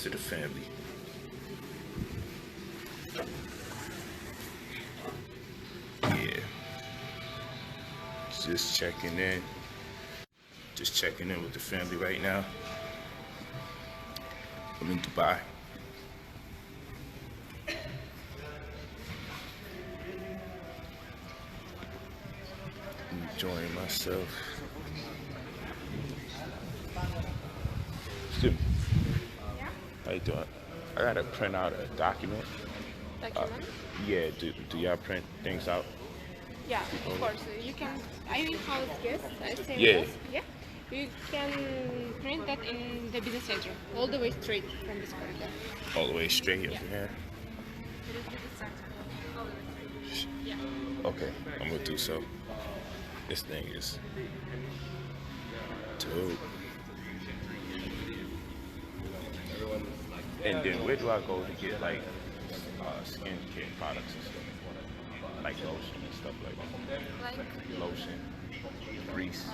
of the family. Yeah. Just checking in. Just checking in with the family right now. I'm in Dubai. Enjoying myself. Excuse me. Yeah? How you doing? I gotta print out a document. Document? Yeah, do y'all print things out? Yeah, of course. You can. I will house guest. I stay Yeah. with us. Yeah. You can print that in the business center, all the way straight from this corridor. All the way straight over here? It is business center, all the way straight. Yeah. Okay, I'm gonna do so. This thing is dope. And then where do I go to get like skincare products and stuff? Like lotion and stuff like that. Like Lotion, grease.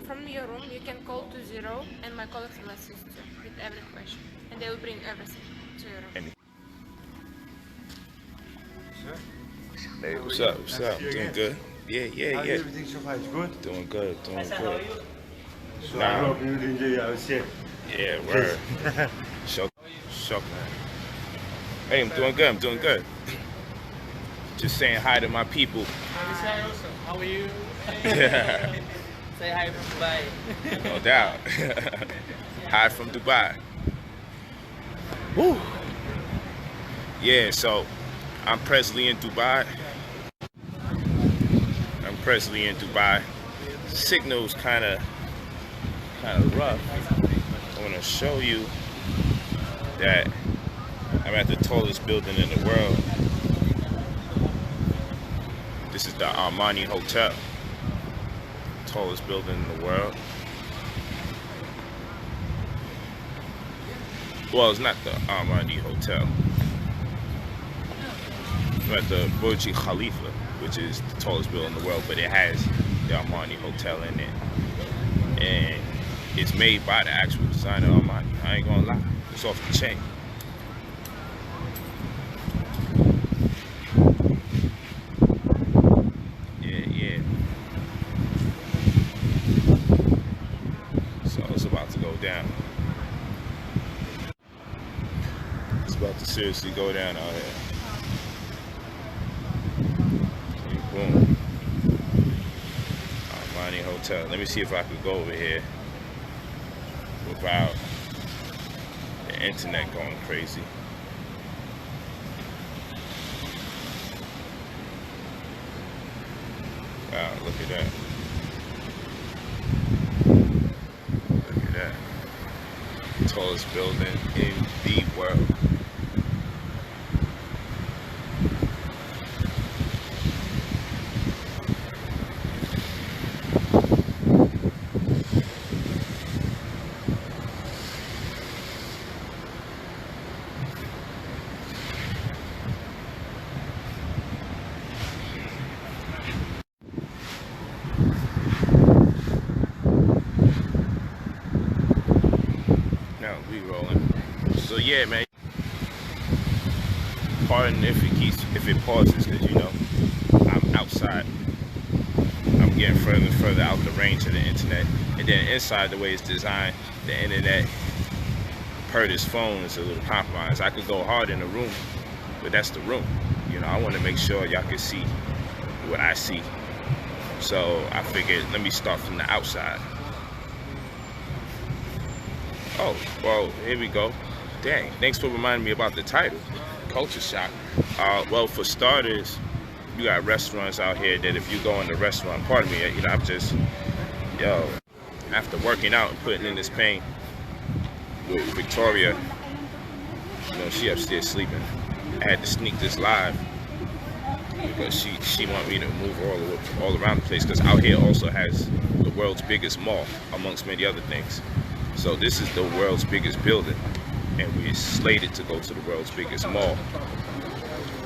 from your room, you can call to 0, and my colleagues will assist you with every question, and they will bring everything to your room. Hey, what's up? What's up? Doing good? Yeah. Everything so far is good. Doing good. So I hope you enjoy your set. Yeah, word. Shock, man. Hey, I'm doing good. Just saying hi to my people. How are you? Say hi from Dubai. No doubt. Hi from Dubai. Woo. Yeah, so I'm presently in Dubai. Signal's kind of rough. I want to show you that I'm at the tallest building in the world. This is the Armani Hotel, tallest building in the world. Well, it's not the Armani Hotel. I'm at the Burj Khalifa, which is the tallest building in the world, but it has the Armani Hotel in it. And it's made by the actual designer Armani. I ain't gonna lie, it's off the chain. Yeah. So it's about to go down. It's about to seriously go down out here. Boom. Armani Hotel. Let me see if I could go over here without the internet going crazy. Wow, look at that. Look at that. Tallest building in the world. So yeah, man. Pardon if it pauses, because you know I'm outside. I'm getting further and further out the range of the internet, and then inside the way it's designed, the internet per this phone is a little compromised. I could go hard in the room, but that's the room. You know, I want to make sure y'all can see what I see. So I figured, let me start from the outside. Oh, well, here we go. Dang, thanks for reminding me about the title, Culture Shock. Well, for starters, you got restaurants out here that if you go in the restaurant, pardon me, you know, I'm just, after working out and putting in this pain with Victoria, you know, she upstairs sleeping. I had to sneak this live because she wanted me to move all around the place, because out here also has the world's biggest mall, amongst many other things. So this is the world's biggest building, and we're slated to go to the world's biggest mall,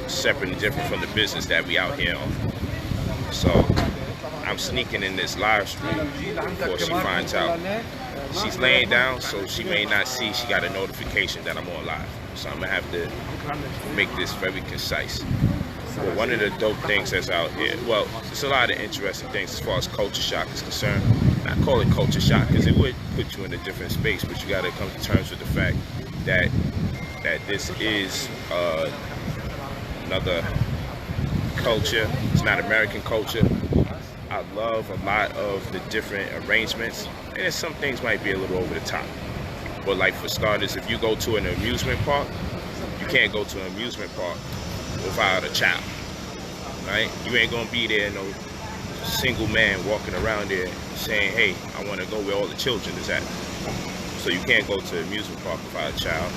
separate and different from the business that we out here on. So I'm sneaking in this live stream before she finds out. She's laying down, so she may not see. She got a notification that I'm on live. So I'm gonna have to make this very concise. But one of the dope things that's out here, well, there's a lot of interesting things as far as culture shock is concerned. And I call it culture shock because it would put you in a different space, but you gotta come to terms with the fact that this is another culture. It's not American culture. I love a lot of the different arrangements, and some things might be a little over the top. But like for starters, if you go to an amusement park, you can't go to an amusement park without a child, right? You ain't gonna be there, no single man walking around there saying, hey, I wanna go where all the children is at. So you can't go to an amusement park without a child.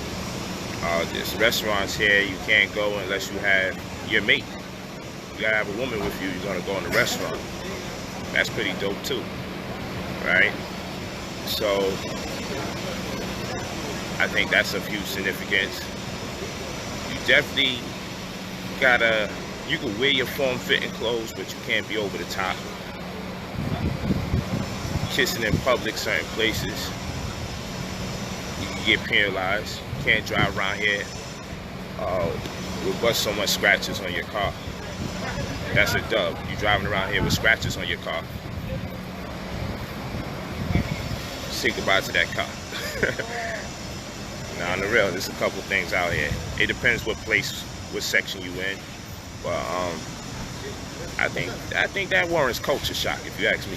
There's restaurants here, you can't go unless you have your mate. You gotta have a woman with you, you're gonna go in the restaurant. That's pretty dope too, right? So I think that's of huge significance. You definitely you can wear your form-fitting clothes, but you can't be over the top. Kissing in public, certain places, you can get penalized. You can't drive around here with so much scratches on your car. That's a dub. You driving around here with scratches on your car. Say goodbye to that car. Now, on the real, there's a couple things out here. It depends what place, what section you in. But I think that warrants culture shock, if you ask me.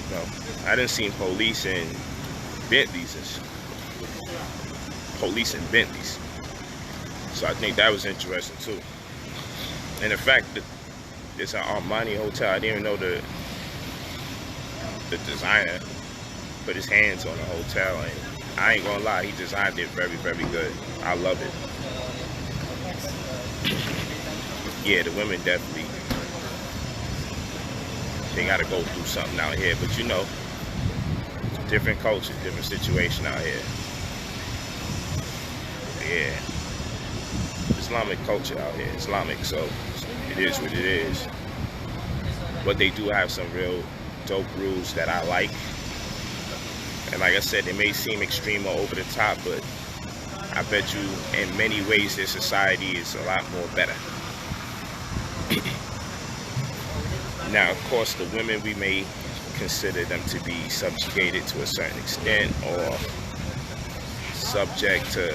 You know, I done seen police in Bentleys. So I think that was interesting too. And the fact that it's an Armani hotel, I didn't even know the designer put his hands on the hotel, and I ain't gonna lie, he designed it very, very good. I love it. Yeah, the women definitely, they gotta go through something out here, but you know, different culture, different situation out here. Yeah, Islamic culture out here, Islamic, so it is what it is. But they do have some real dope rules that I like. And like I said, they may seem extreme or over the top, but I bet you in many ways their society is a lot more better. Now, of course, the women, we may consider them to be subjugated to a certain extent or subject to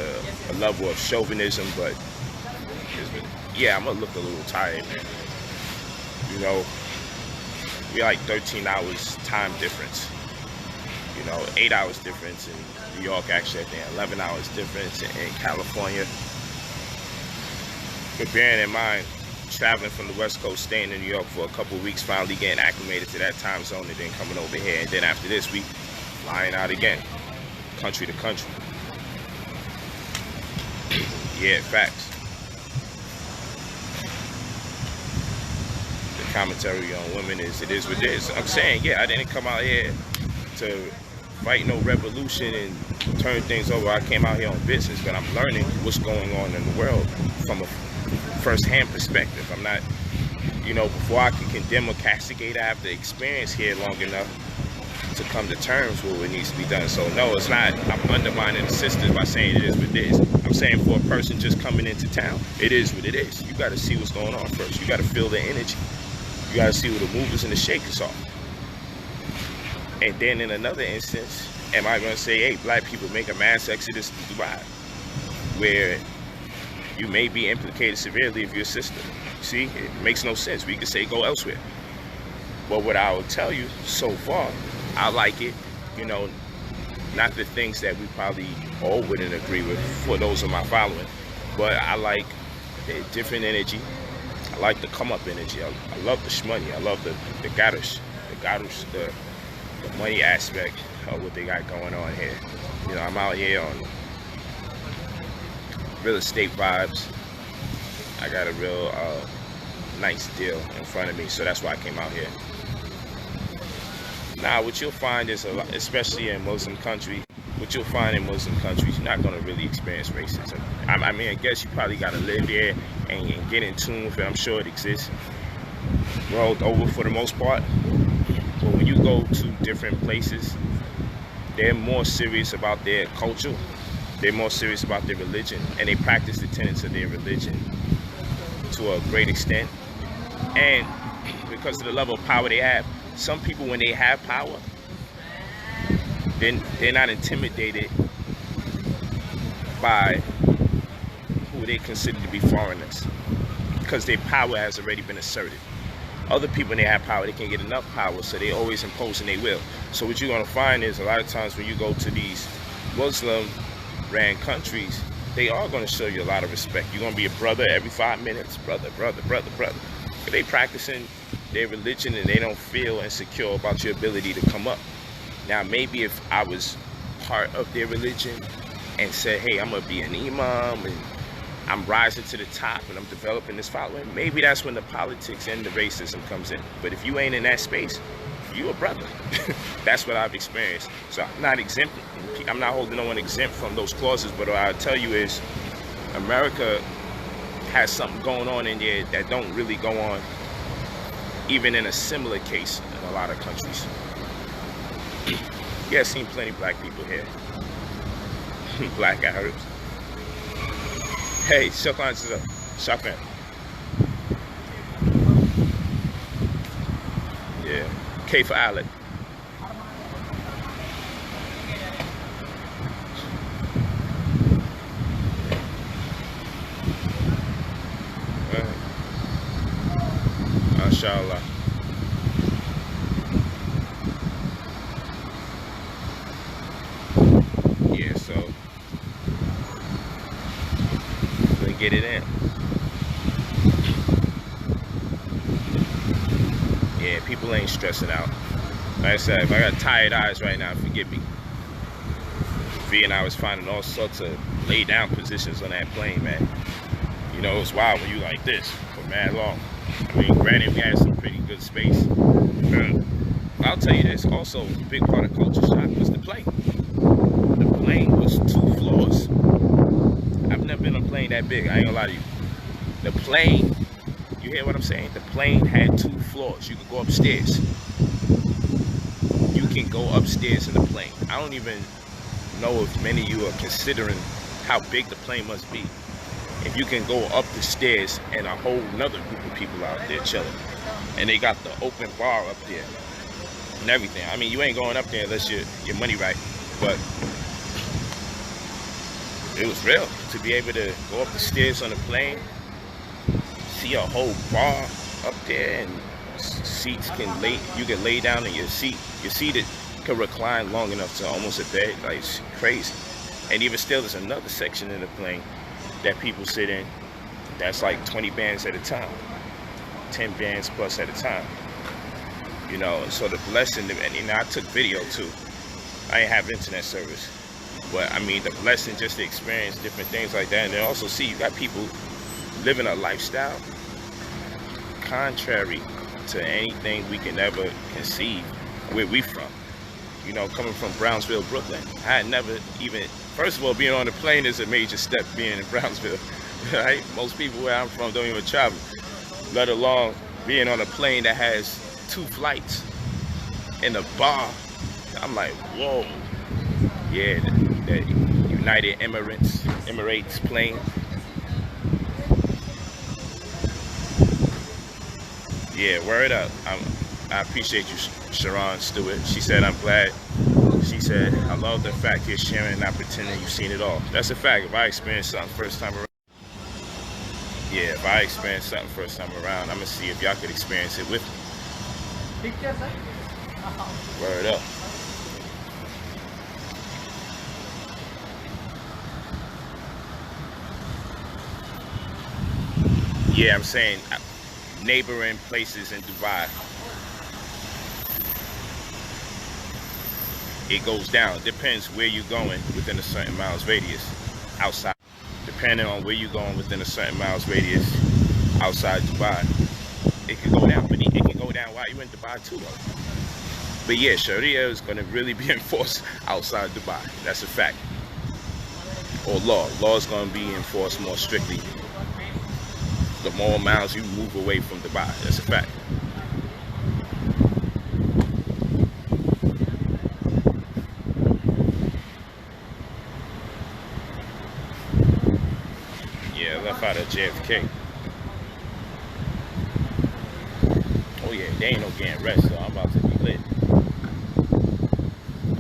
a level of chauvinism, but yeah, I'm gonna look a little tired, man. You know, we're like 13 hours time difference. You know, 8 hours difference in New York, actually, I think 11 hours difference in California. But bearing in mind, traveling from the West Coast, staying in New York for a couple of weeks, finally getting acclimated to that time zone, and then coming over here, and then after this, we flying out again, country to country. Yeah, facts. The commentary on women is, it is what it is. I'm saying, yeah, I didn't come out here to fight no revolution and turn things over. I came out here on business, but I'm learning what's going on in the world from a first-hand perspective. I'm not, you know, before I can condemn or castigate, I have to experience here long enough to come to terms with what needs to be done. So no, it's not, I'm undermining the system by saying it is what it is. I'm saying for a person just coming into town, it is what it is. You got to see what's going on first. You got to feel the energy. You got to see who the movers and the shakers are. And then in another instance, am I going to say, hey, black people make a mass exodus to Dubai, where you may be implicated severely if you're a sister? See, it makes no sense. We could say go elsewhere. But what I will tell you so far, I like it. You know, not the things that we probably all wouldn't agree with for those of my following, but I like the different energy. I like the come up energy. I love the shmoney. I love the gadush, the money aspect of what they got going on here. You know, I'm out here on real estate vibes. I got a real nice deal in front of me, so that's why I came out here. Now, what you'll find is, especially in Muslim countries, you're not going to really experience racism. I mean, I guess you probably got to live there and get in tune with it. I'm sure it exists world over for the most part. But when you go to different places, they're more serious about their culture. They're more serious about their religion, and they practice the tenets of their religion to a great extent. And because of the level of power they have, some people, when they have power, then they're not intimidated by who they consider to be foreigners, because their power has already been asserted. Other people, when they have power, they can't get enough power, so they always imposing their will. So what you're going to find is a lot of times when you go to these Muslim-ran countries, they are going to show you a lot of respect. You're going to be a brother every 5 minutes. Brother, brother, brother, brother. But they practicing their religion and they don't feel insecure about your ability to come up. Now, maybe if I was part of their religion and said, hey, I'm going to be an imam and I'm rising to the top and I'm developing this following, maybe that's when the politics and the racism comes in. But if you ain't in that space, you a brother. That's what I've experienced. So I'm not exempt. I'm not holding no one exempt from those clauses, but what I'll tell you is America has something going on in there that don't really go on even in a similar case in a lot of countries. Yeah, I've seen plenty of black people here. Black Arabs. Hey, shukran is up. Shukran. Yeah. K for Alec. Inshallah. Yeah, so we get it in. Yeah, people ain't stressing out. Like I said, if I got tired eyes right now, forgive me. V and I was finding all sorts of lay down positions on that plane, man. You know, it's wild when you like this for mad long. I mean, granted, we had some pretty good space. I'll tell you this, also, a big part of culture shock was the plane. The plane was 2 floors. I've never been on a plane that big, I ain't gonna lie to you. The plane, you hear what I'm saying? The plane had 2 floors. You could go upstairs. You can go upstairs in the plane. I don't even know if many of you are considering how big the plane must be. If you can go up the stairs and a whole nother group of people out there chilling. And they got the open bar up there and everything. I mean, you ain't going up there unless your money right. But it was real to be able to go up the stairs on the plane, see a whole bar up there, and seats you can lay down in your seat. Your seat can recline long enough to almost a bed. Like, it's crazy. And even still, there's another section in the plane that people sit in that's like 20 bands at a time, 10 bands plus at a time. You know, so the blessing, and you know, I took video too. I ain't have internet service, but I mean, the blessing just to experience different things like that. And then also see, you got people living a lifestyle contrary to anything we can ever conceive where we from. You know, coming from Brownsville, Brooklyn, I had never even, first of all, being on the plane is a major step, being in Brownsville, right? Most people where I'm from don't even travel, let alone being on a plane that has 2 flights in a bar. I'm like, whoa. Yeah, the United Emirates plane. Yeah, word up. I appreciate you, Sharon Stewart. She said, I'm glad. She said, I love the fact you're sharing and not pretending you've seen it all. That's a fact. If I experience something first time around, yeah, if I experience something first time around, I'm going to see if y'all could experience it with me. Word up. Yeah, I'm saying neighboring places in Dubai. It goes down. Depends where you're going within a certain miles radius outside. Depending on where you're going within a certain miles radius outside Dubai, it can go down. But it can go down while you're in Dubai too, though. But yeah, Sharia is going to really be enforced outside Dubai. That's a fact. Or law. Law is going to be enforced more strictly the more miles you move away from Dubai. That's a fact. JFK. Oh yeah, they ain't no getting rest, so I'm about to be lit.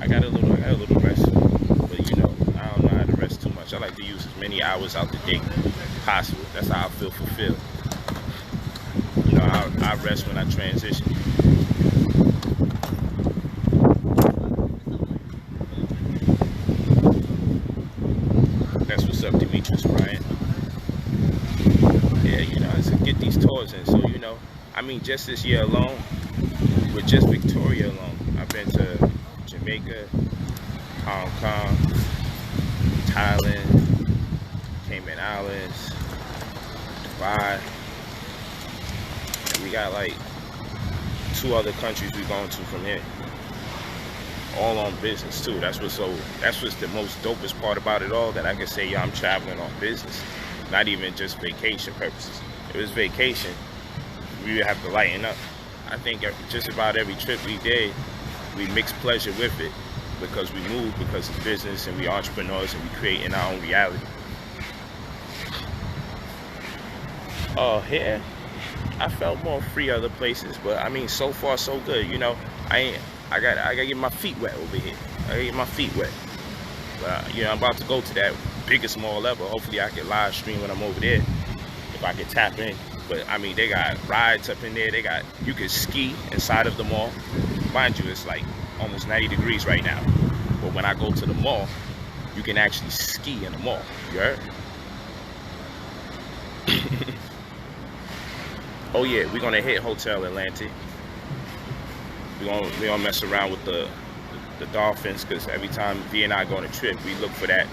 I got a little rest, but you know, I don't know how to rest too much. I like to use as many hours out the day possible. That's how I feel fulfilled. You know, I rest when I transition. That's what's up, Demetrius Bryant. Yeah, you know, to get these tours in. So, you know, I mean, just this year alone, with just Victoria alone, I've been to Jamaica, Hong Kong, Thailand, Cayman Islands, Dubai. And we got like 2 other countries we're going to from here. All on business too. That's what's the most dopest part about it all, that I can say, yeah, I'm traveling on business, not even just vacation purposes. If it was vacation, we would have to lighten up. I think just about every trip we did, we mixed pleasure with it, because we moved because of business, and we entrepreneurs, and we creating our own reality. Here, I felt more free other places, but I mean, so far so good. You know, I gotta get my feet wet over here. I gotta get my feet wet. But you know, I'm about to go to that biggest mall ever. Hopefully I can live stream when I'm over there, if I can tap in. But I mean, they got rides up in there. You can ski inside of the mall. Mind you, it's like almost 90 degrees right now. But when I go to the mall, you can actually ski in the mall. You heard? Oh yeah, we're gonna hit Hotel Atlantic. We're gonna mess around with the dolphins, because every time V and I go on a trip, we look for that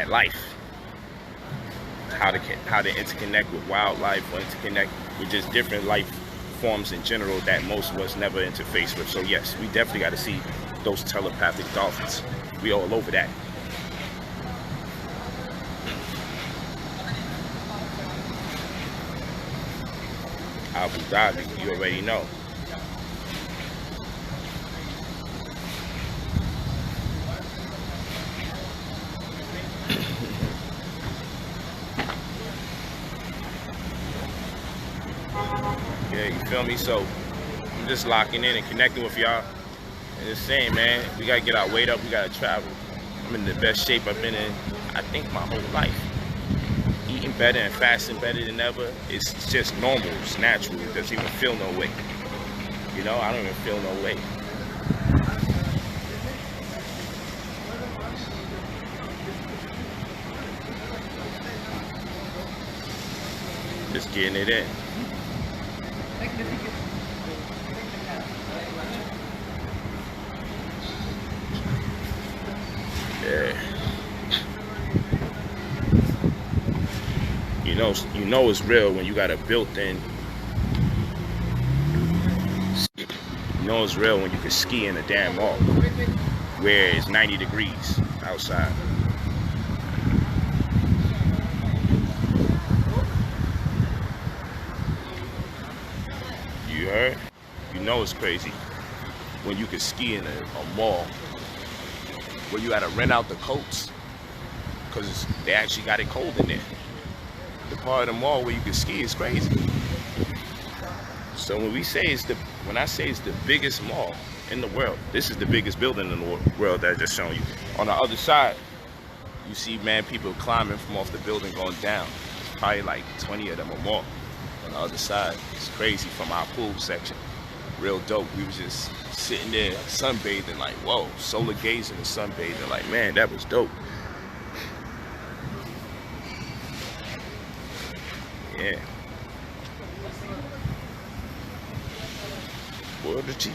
life. How to interconnect with wildlife, or interconnect with just different life forms in general that most of us never interface with. So yes, we definitely got to see those telepathic dolphins. We all over that. Abu Dhabi, you already know. Yeah, you feel me? So I'm just locking in and connecting with y'all, and just saying, man, we gotta get our weight up. We gotta travel. I'm in the best shape I've been in, I think, my whole life. Eating better and fasting better than ever. It's just normal. It's natural. It doesn't even feel no weight. You know, I don't even feel no weight. Just getting it in. Yeah. You know it's real when you got a built-in. You know it's real when you can ski in a damn mall where it's 90 degrees outside. You heard? You know it's crazy when you can ski in a mall where you gotta rent out the coats because they actually got it cold in there. The part of the mall where you can ski is crazy. So when I say it's the biggest mall in the world, this is the biggest building in the world that I just shown you. On the other side, you see, man, people climbing from off the building going down. There's probably like 20 of them or more on the other side. It's crazy from our pool section. Real dope. We was just sitting there sunbathing, like, whoa, solar gazing and sunbathing, like, man, that was dope. Yeah. World of G.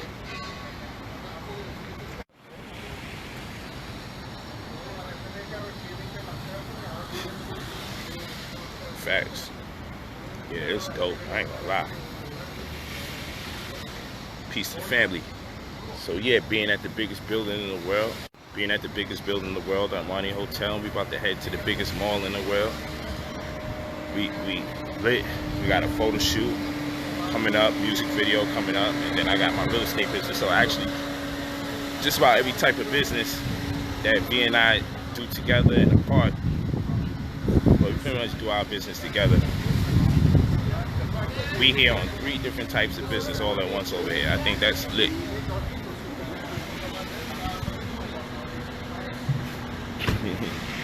Facts. Yeah, it's dope. I ain't gonna lie. Peace to the family. So yeah, being at the biggest building in the world, Armani Hotel, we about to head to the biggest mall in the world. We lit. We got a photo shoot coming up, music video coming up, and then I got my real estate business. So actually, just about every type of business that V and I do together and apart. But pretty much do our business together. We here on 3 different types of business all at once over here. I think that's lit.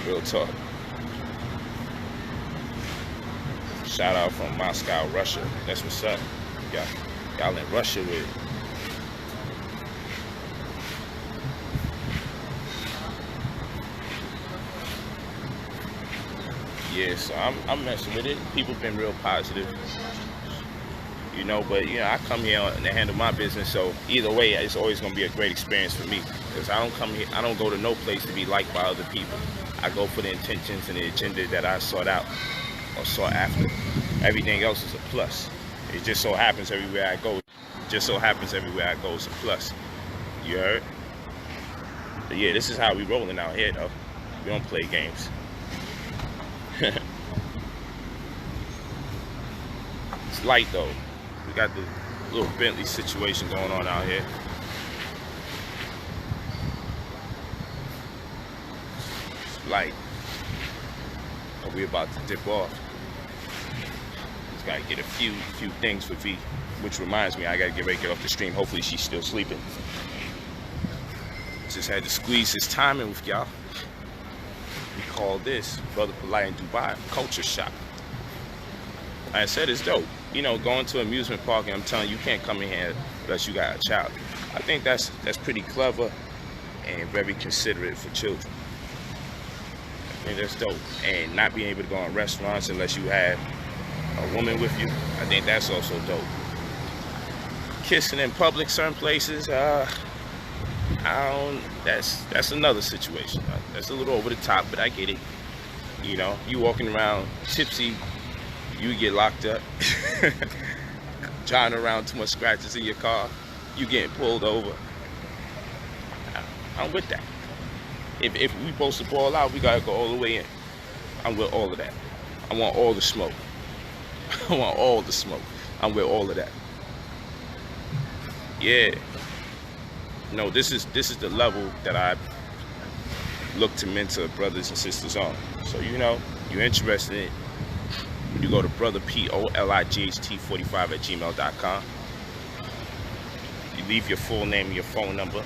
Real talk. Shout out from Moscow, Russia. That's what's up. Y'all in Russia with it. Yeah, so I'm messing with it. People been real positive, you know. But you know, I come here to handle my business, so either way, it's always gonna be a great experience for me. Because I don't come here, I don't go to no place to be liked by other people. I go for the intentions and the agenda that I sought out or sought after. Everything else is a plus. It just so happens everywhere I go. Just so happens everywhere I go is a plus. You heard? But yeah, this is how we rolling out here, though. We don't play games. It's light though. We got the little Bentley situation going on out here. It's light. But we about to dip off. Just gotta get a few things for V. Which reminds me, I gotta get ready to get off the stream. Hopefully she's still sleeping. Just had to squeeze this timing with y'all. We call this Brother Polight in Dubai Culture Shock. Like I said, it's dope. You know, going to an amusement park and I'm telling you, you can't come in here unless you got a child. I think that's pretty clever and very considerate for children. I think that's dope. And not being able to go in restaurants unless you have a woman with you, I think that's also dope. Kissing in public, certain places, that's another situation. That's a little over the top, but I get it. You know, you walking around tipsy, you get locked up. Driving around too much scratches in your car, you getting pulled over. I'm with that. If we supposed to ball out, we gotta go all the way in. I'm with all of that. I want all the smoke. I want all the smoke. I'm with all of that. Yeah. No, this is the level that I look to mentor brothers and sisters on. So you know, you're interested in it, you go to brotherpolight45@gmail.com. You leave your full name and your phone number,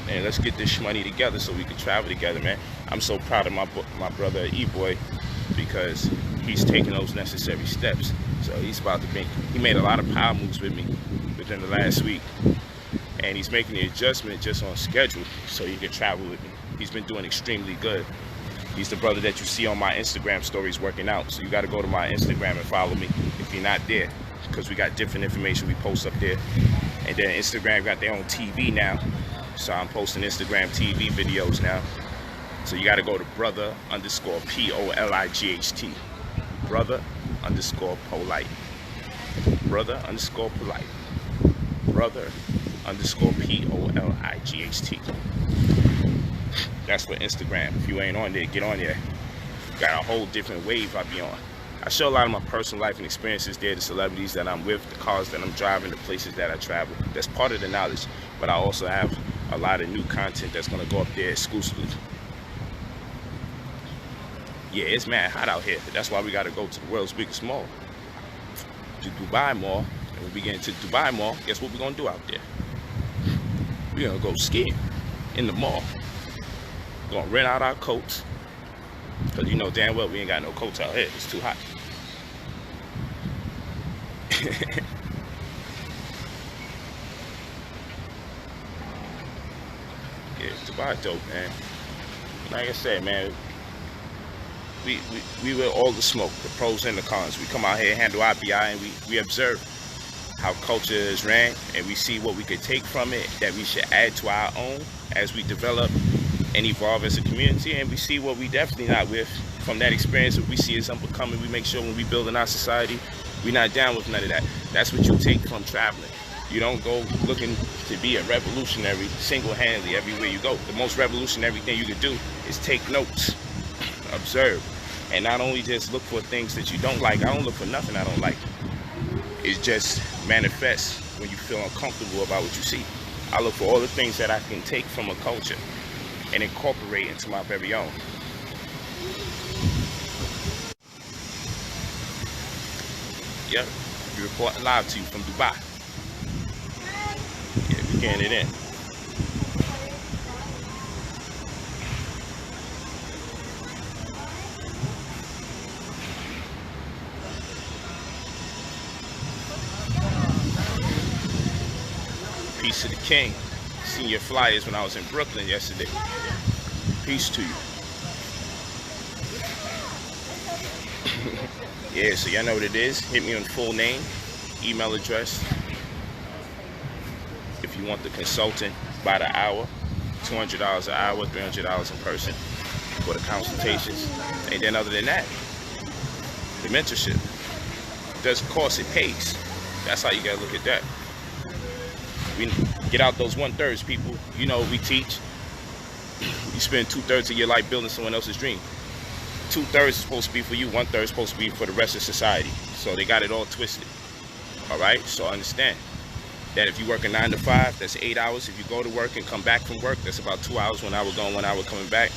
and let's get this money together so we can travel together, man. I'm so proud of my brother E-Boy because he's taking those necessary steps. So he made a lot of power moves with me within the last week. And he's making the adjustment just on schedule so he can travel with me. He's been doing extremely good. He's the brother that you see on my Instagram stories working out. So you got to go to my Instagram and follow me if you're not there, because we got different information we post up there. And then Instagram got their own TV now. So I'm posting Instagram TV videos now. So you got to go to brother_POLIGHT. Brother_Polight. Brother_Polight. Brother_POLIGHT. That's for Instagram. If you ain't on there, get on there. Got a whole different wave I be on. I show a lot of my personal life and experiences there, the celebrities that I'm with, the cars that I'm driving, the places that I travel. That's part of the knowledge. But I also have a lot of new content that's gonna go up there exclusively. Yeah, it's mad hot out here. That's why we gotta go to the world's biggest mall, the Dubai Mall. And when we get into Dubai Mall, guess what we're gonna do out there? We're gonna go skiing in the mall. We're gonna rent out our coats, because you know damn well we ain't got no coats out here. It's too hot. Yeah, Dubai dope, man. Like I said, man, we with all the smoke, the pros and the cons. We come out here, handle our BI, and we observe how culture is ran, and we see what we could take from it that we should add to our own as we develop and evolve as a community. And we see what we definitely not with from that experience. If we see it's unbecoming, we make sure when we build in our society, we're not down with none of that. That's what you take from traveling. You don't go looking to be a revolutionary single-handedly everywhere you go. The most revolutionary thing you could do is take notes, observe, and not only just look for things that you don't like. I don't look for nothing I don't like. It just manifests when you feel uncomfortable about what you see. I look for all the things that I can take from a culture and incorporate into my very own. Yep. We're reporting live to you from Dubai. Yeah, we're getting it in. Peace to the king. Seen your flyers when I was in Brooklyn yesterday. Peace to you. Yeah, so y'all know what it is. Hit me on full name, email address. If you want the consultant by the hour, $200 an hour, $300 in person for the consultations. And then other than that, the mentorship. It doesn't cost, it pays. That's how you gotta look at that. We get out those 1/3, people. You know, we teach. You spend 2/3 of your life building someone else's dream. 2/3 is supposed to be for you, 1/3 is supposed to be for the rest of society. So they got it all twisted. All right, so understand that if you work a 9 to 5, that's 8 hours. If you go to work and come back from work, that's about 2 hours, 1 hour going, 1 hour coming back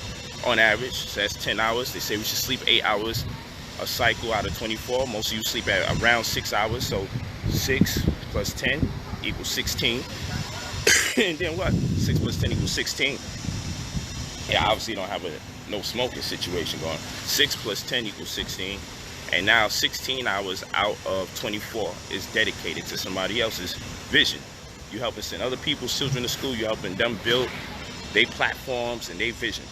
on average. So that's 10 hours. They say we should sleep 8 hours a cycle out of 24. Most of you sleep at around 6 hours. So 6 plus 10 equals 16. And then what? 6 plus 10 equals 16. Yeah, obviously you don't have a no smoking situation going. 6 plus 10 equals 16. And now 16 hours out of 24 is dedicated to somebody else's vision. You helping send other people's children to school. You helping them build their platforms and their vision.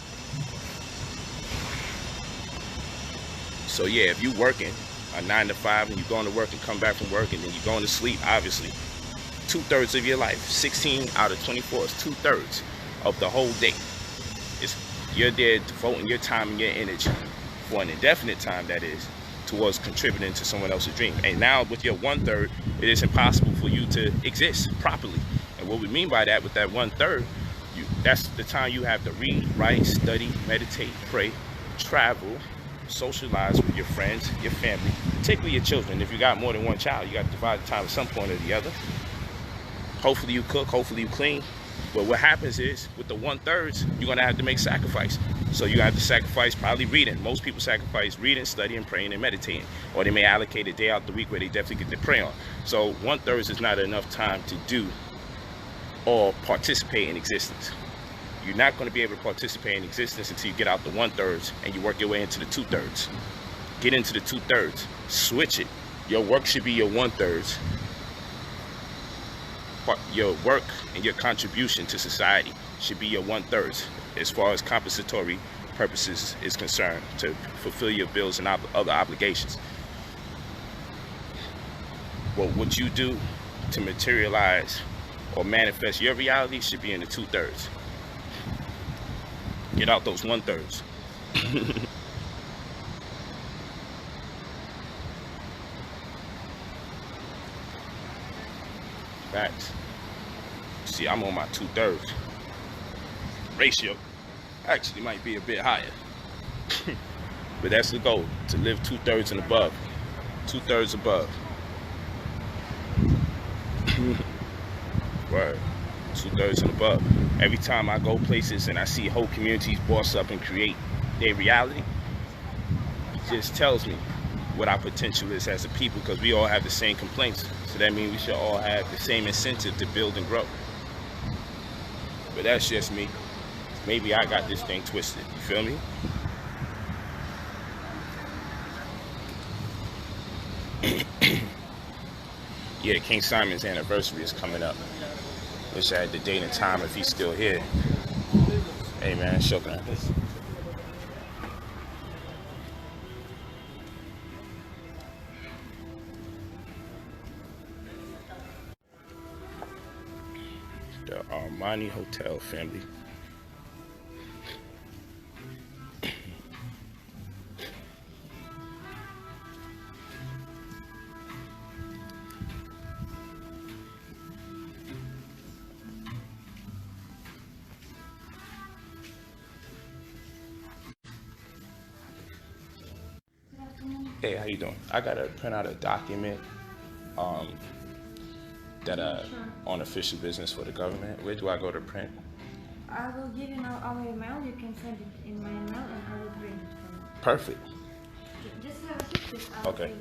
So yeah, if you working a 9 to 5 and you going to work and come back from work and then you're going to sleep, obviously 2/3 of your life, 16 out of 24 is 2/3 of the whole day. You're there devoting your time and your energy for an indefinite time, that is, towards contributing to someone else's dream. And now with your 1/3, it is impossible for you to exist properly. And what we mean by that, with that 1/3, that's the time you have to read, write, study, meditate, pray, travel, socialize with your friends, your family, particularly your children. If you got more than one child, you got to divide the time at some point or the other. Hopefully you cook, hopefully you clean. But what happens is, with the 1/3, you're gonna have to make sacrifice. So you have to sacrifice probably reading. Most people sacrifice reading, studying, praying, and meditating. Or they may allocate a day out the week where they definitely get to pray on. So 1/3 is not enough time to do or participate in existence. You're not gonna be able to participate in existence until you get out the 1/3 and you work your way into the 2/3. Get into the 2/3, switch it. Your work should be your 1/3. Your work and your contribution to society should be your 1/3 as far as compensatory purposes is concerned, to fulfill your bills and other obligations. Well, what you do to materialize or manifest your reality should be in the 2/3. Get out those 1/3. Facts. See, I'm on my 2/3 ratio. Actually, might be a bit higher, but that's the goal: to live 2/3 and above. 2/3 above. Word. 2/3 and above. Every time I go places and I see whole communities boss up and create their reality, it just tells me what our potential is as a people, because we all have the same complaints. So that means we should all have the same incentive to build and grow. But that's just me. Maybe I got this thing twisted. You feel me? Yeah, King Simon's anniversary is coming up. Wish I had the date and time if he's still here. Hey man, shukran. The Armani Hotel, family. Hey, how you doing? I gotta print out a document that on official business for the government. Where do I go to print? I will give you now our email. You can send it in my email and I will print it for you. Perfect. Just have a seat. Okay.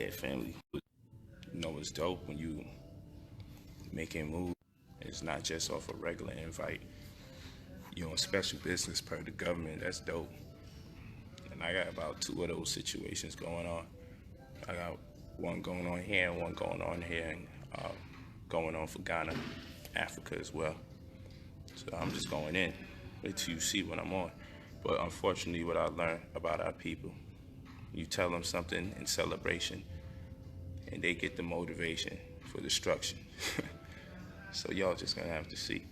Yeah, family. You know what's dope when you making moves? It's not just off a regular invite. You on special business per the government. That's dope. And I got about 2 of those situations going on. I got one going on here and one going on here, and going on for Ghana, Africa as well. So I'm just going in. Wait till you see what I'm on. But unfortunately, what I learned about our people, you tell them something in celebration, and they get the motivation for destruction. So y'all just gonna have to see.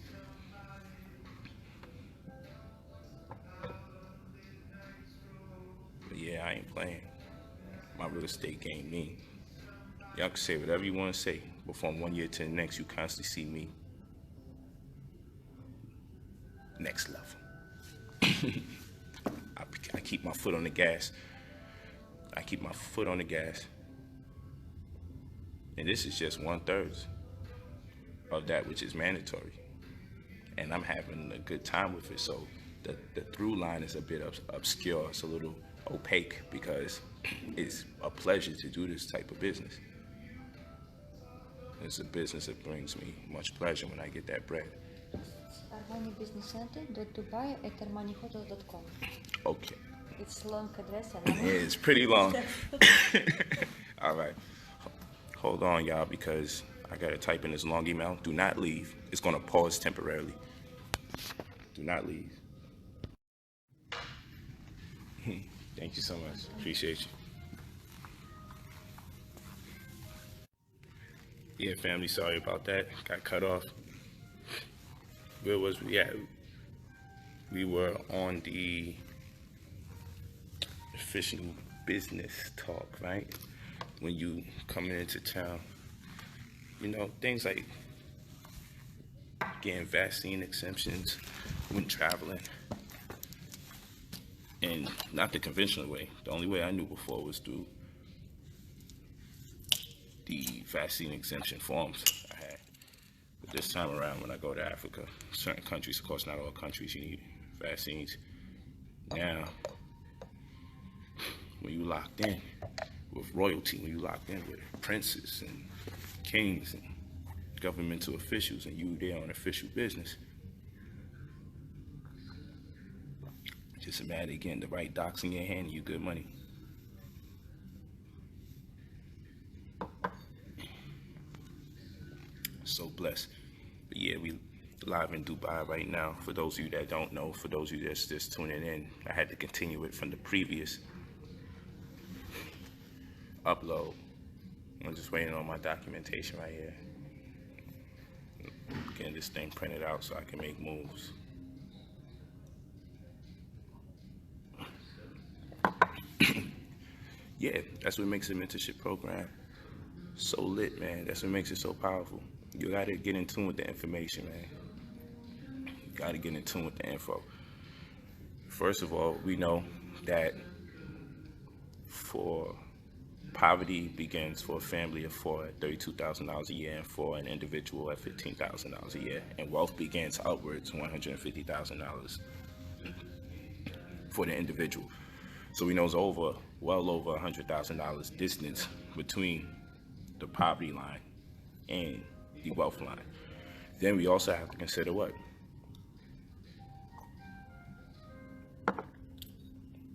But yeah, I ain't playing. My real estate game mean. Y'all can say whatever you want to say, but from 1 year to the next, you constantly see me next level. I keep my foot on the gas. I keep my foot on the gas. And this is just 1/3 of that which is mandatory. And I'm having a good time with it. So the through line is a bit obscure. It's a little opaque because it's a pleasure to do this type of business. It's a business that brings me much pleasure when I get that bread. armanibusinesscenter.dubai@armanihotel.com. Okay. It's long address. Yeah, it's pretty long. All right. Hold on, y'all, because I got to type in this long email. Do not leave. It's going to pause temporarily. Do not leave. Thank you so much. Appreciate you. Yeah, family, sorry about that. Got cut off. Where was we at? We were on the official business talk, right? When you coming into town, you know, things like getting vaccine exemptions when traveling, and not the conventional way. The only way I knew before was through the vaccine exemption forms I had. But this time around, when I go to Africa, certain countries, of course not all countries, you need vaccines. Now, when you locked in with royalty, when you locked in with princes and kings and governmental officials, and you there on official business, just a matter of getting the right docs in your hand and you good money. So blessed. But yeah, we live in Dubai right now. For those of you that don't know, for those of you that's just tuning in, I had to continue it from the previous upload. I'm just waiting on my documentation right here. Getting this thing printed out so I can make moves. Yeah, that's what makes the mentorship program so lit, man. That's what makes it so powerful. You gotta get in tune with the information, man. You gotta get in tune with the info. First of all, we know that for poverty begins for a family of 4 at $32,000 a year, and for an individual at $15,000 a year. And wealth begins upwards $150,000 for the individual. So we know it's well over $100,000 distance between the poverty line and the wealth line. Then we also have to consider what?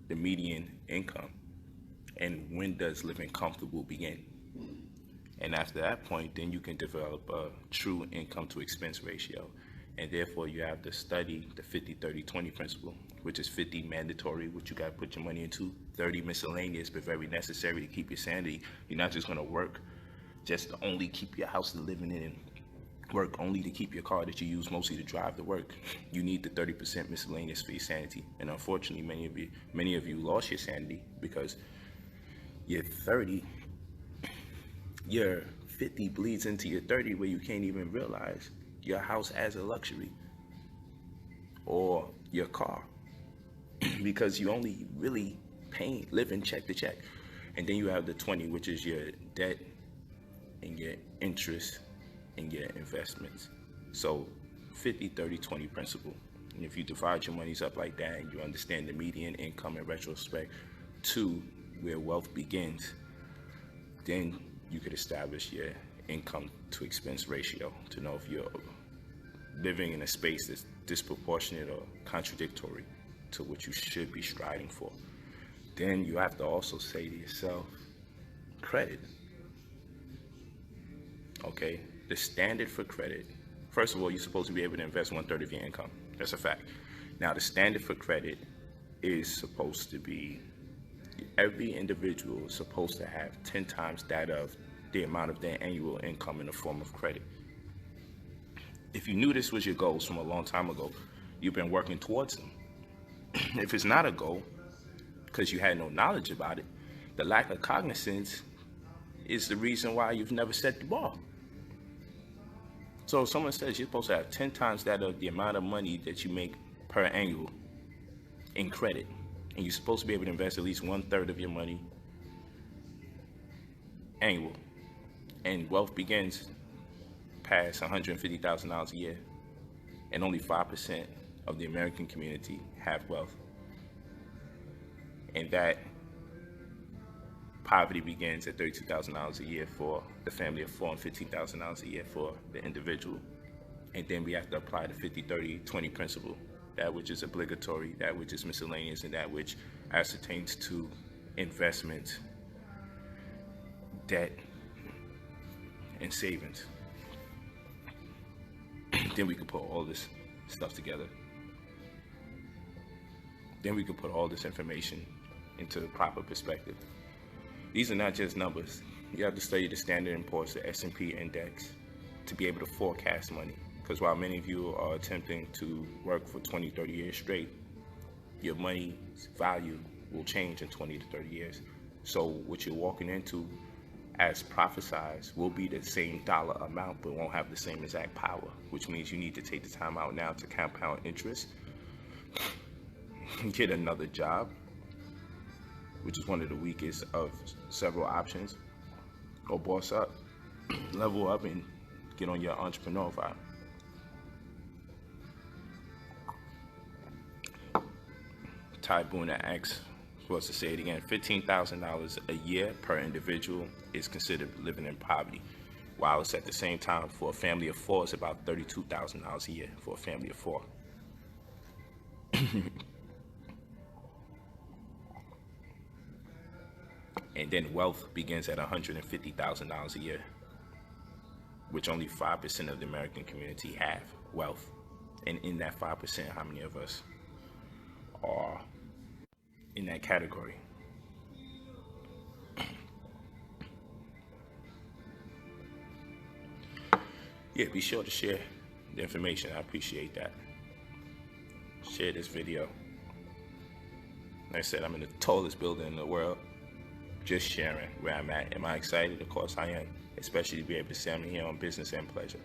The median income. And when does living comfortable begin? And after that point, then you can develop a true income to expense ratio. And therefore you have to study the 50-30-20 principle, which is 50 mandatory, which you got to put your money into, 30 miscellaneous, but very necessary to keep your sanity. You're not just going to work just to only keep your house to living in, and work only to keep your car that you use mostly to drive to work. You need the 30% miscellaneous for your sanity. And unfortunately, many of you lost your sanity because your 30, your 50 bleeds into your 30 where you can't even realize your house as a luxury or your car because you only really living check to check. And then you have the 20, which is your debt and your interest and your investments. So 50-30-20 principle. And if you divide your monies up like that and you understand the median income in retrospect to where wealth begins, Then you could establish your income to expense ratio to know if you're living in a space that's disproportionate or contradictory to what you should be striving for. Then you have to also say to yourself, credit. Okay, the standard for credit, first of all, you're supposed to be able to invest 1/3 of your income. That's a fact. Now, the standard for credit is supposed to be every individual is supposed to have 10 times that of the amount of their annual income in the form of credit. If you knew this was your goals from a long time ago, you've been working towards them. If it's not a goal, because you had no knowledge about it, the lack of cognizance is the reason why you've never set the bar. So if someone says you're supposed to have 10 times that of the amount of money that you make per annual in credit, and you're supposed to be able to invest at least 1/3 of your money annual, and wealth begins past $150,000 a year, and only 5% of the American community have wealth, and that poverty begins at $32,000 a year for the family of 4 and $15,000 a year for the individual. And then we have to apply the 50-30-20 principle, that which is obligatory, that which is miscellaneous, and that which ascertains to investment, debt, and savings. Then we can put all this stuff together. Then we can put all this information into the proper perspective. These are not just numbers. You have to study the Standard & Poor's, the S&P index, to be able to forecast money. Because while many of you are attempting to work for 20, 30 years straight, your money's value will change in 20 to 30 years. So what you're walking into as prophesized will be the same dollar amount, but won't have the same exact power, which means you need to take the time out now to compound interest, get another job, which is one of the weakest of several options, go boss up, level up, and get on your entrepreneur vibe. Ty Boone asks, supposed to say it again, $15,000 a year per individual is considered living in poverty, while it's at the same time for a family of 4, it's about $32,000 a year for a family of 4. And then wealth begins at $150,000 a year, which only 5% of the American community have wealth. And in that 5%, how many of us are in that category? Yeah, be sure to share the information. I appreciate that. Share this video. Like I said, I'm in the tallest building in the world. Just sharing where I'm at. Am I excited? Of course I am. Especially to be able to say I'm here on business and pleasure.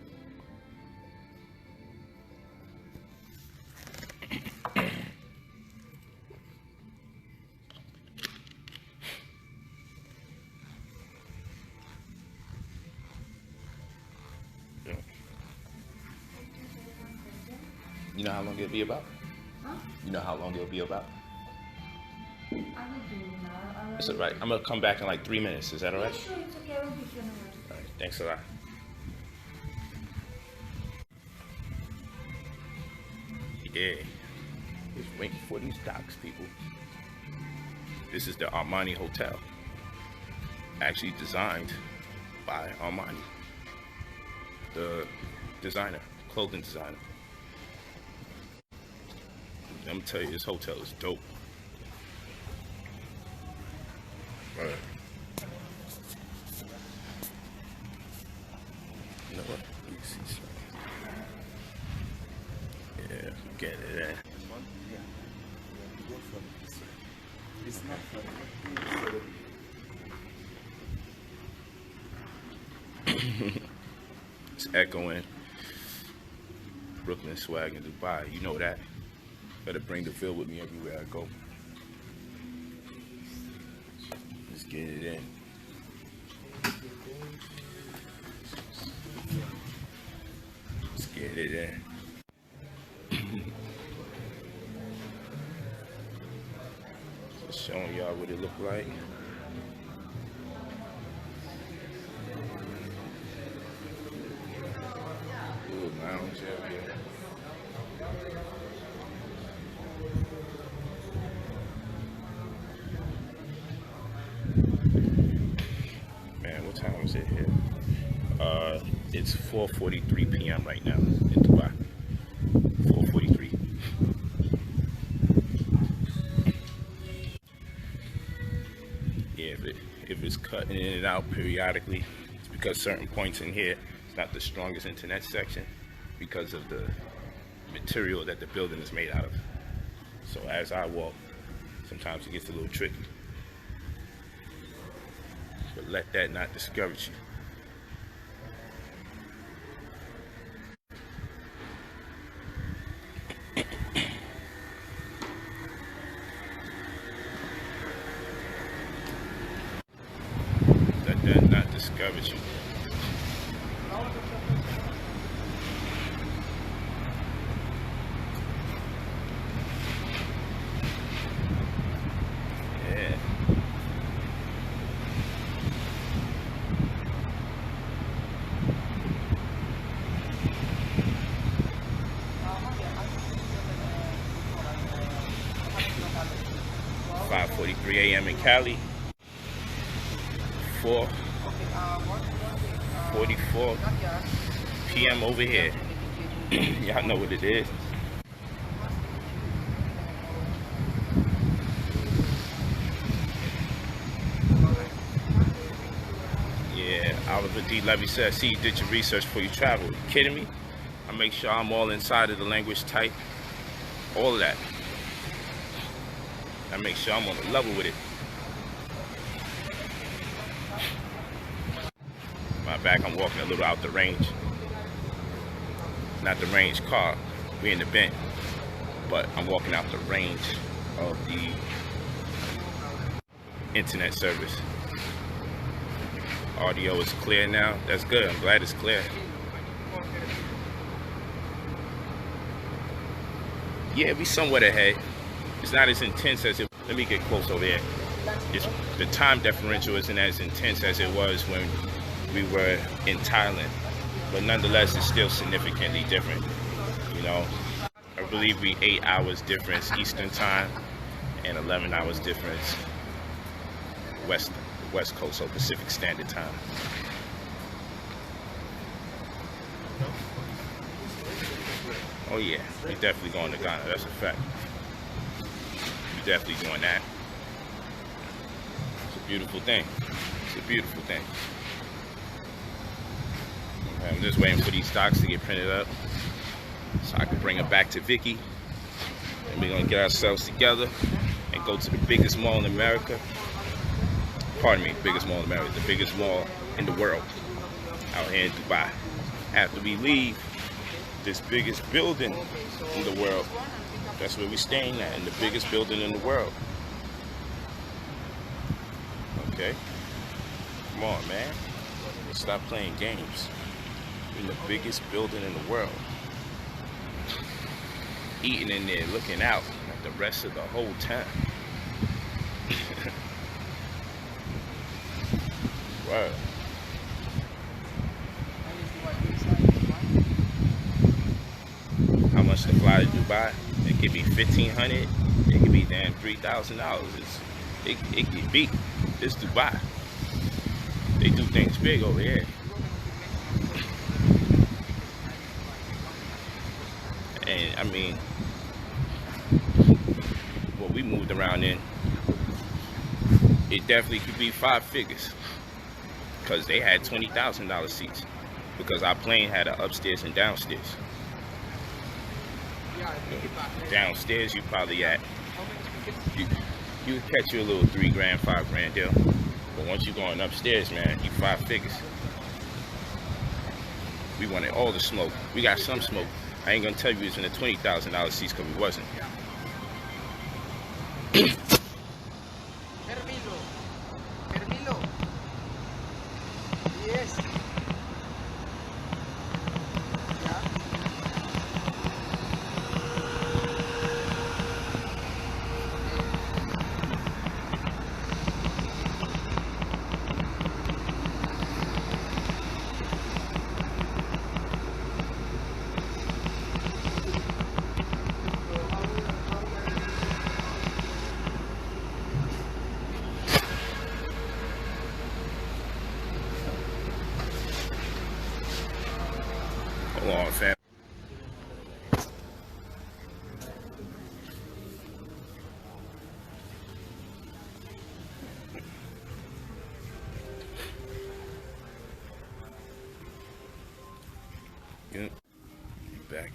You know how long it'll be about? Huh? You know how long it'll be about? I will do it now. That's all right. I'm gonna come back in like 3 minutes. Is that all right? Yeah, sure, it's okay. I will give you an alert. All right. Thanks a lot. Yeah. Just waiting for these docks, people. This is the Armani Hotel. Actually designed by Armani, the designer, clothing designer. I'm gonna tell you, this hotel is dope. All right. You know what? Let me see something. Yeah, get it in. It's not It's echoing. Brooklyn swag in Dubai. You know that. Better bring the feel with me everywhere I go. Let's get it in. Let's get it in. Just showing y'all what it look like. It's 4:43 p.m. right now in Dubai. 4:43. Yeah, if it's cutting in and out periodically, it's because certain points in here, it's not the strongest internet section because of the material that the building is made out of. So as I walk, sometimes it gets a little tricky. But let that not discourage you. Let that not discourage you. Yeah. .43 a.m. in Cali. 4:44 p.m. over here. Y'all know what it is. Yeah, Oliver D. Levy said, see, you did your research before you travel. You kidding me? I make sure I'm all inside of the language type. All of that. I make sure I'm on the level with it. My back, I'm walking a little out the range. Not the range car, we in the bend. But I'm walking out the range of the internet service. Audio is clear now. That's good, I'm glad it's clear. Yeah, we somewhat ahead. It's not as intense as it. Let me get close over here. The time differential isn't as intense as it was when we were in Thailand, but nonetheless, it's still significantly different. You know, I believe we 8 hours difference Eastern time and 11 hours difference West Coast or Pacific Standard Time. Oh yeah, we definitely going to Ghana. That's a fact. Definitely doing that. It's a beautiful thing. It's a beautiful thing. Okay, I'm just waiting for these stocks to get printed up so I can bring them back to Vicky. And we're gonna get ourselves together and go to the biggest mall in America. Pardon me, biggest mall in America, the biggest mall in the world out here in Dubai. After we leave this biggest building in the world, that's where we're staying at, in the biggest building in the world. Okay? Come on, man. Let's stop playing games. In the biggest building in the world. Eating in there, looking out at the rest of the whole town. Wow. How much to fly to Dubai? It could be $1,500. It could be damn $3,000. It could be. It's Dubai. They do things big over here. And I mean, what we moved around in, it definitely could be 5 figures. Because they had $20,000 seats. Because our plane had an upstairs and downstairs. Downstairs, you probably at, you catch you a little $3 grand, $5 grand deal. But once you're going upstairs, man, you 5 figures. We wanted all the smoke. We got some smoke. I ain't gonna tell you it's in the $20,000 seats because we wasn't. Yes.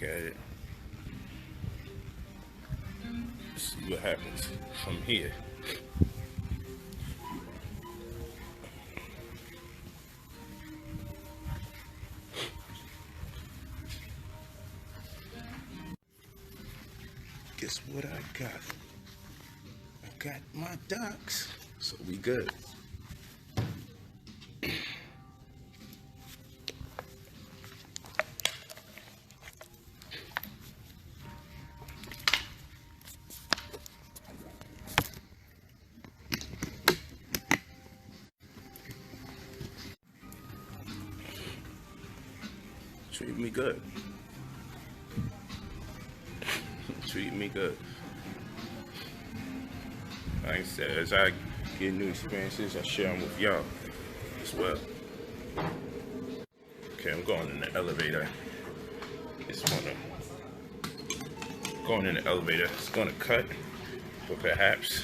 back at it. See what happens from here. Guess what I got? I got my ducks, so we good. Treat me good. Treat me good. Like I said, as I get new experiences, I share them with y'all as well. Okay, I'm going in the elevator. Going in the elevator. It's gonna cut, but perhaps.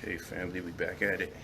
Okay, family, we back at it.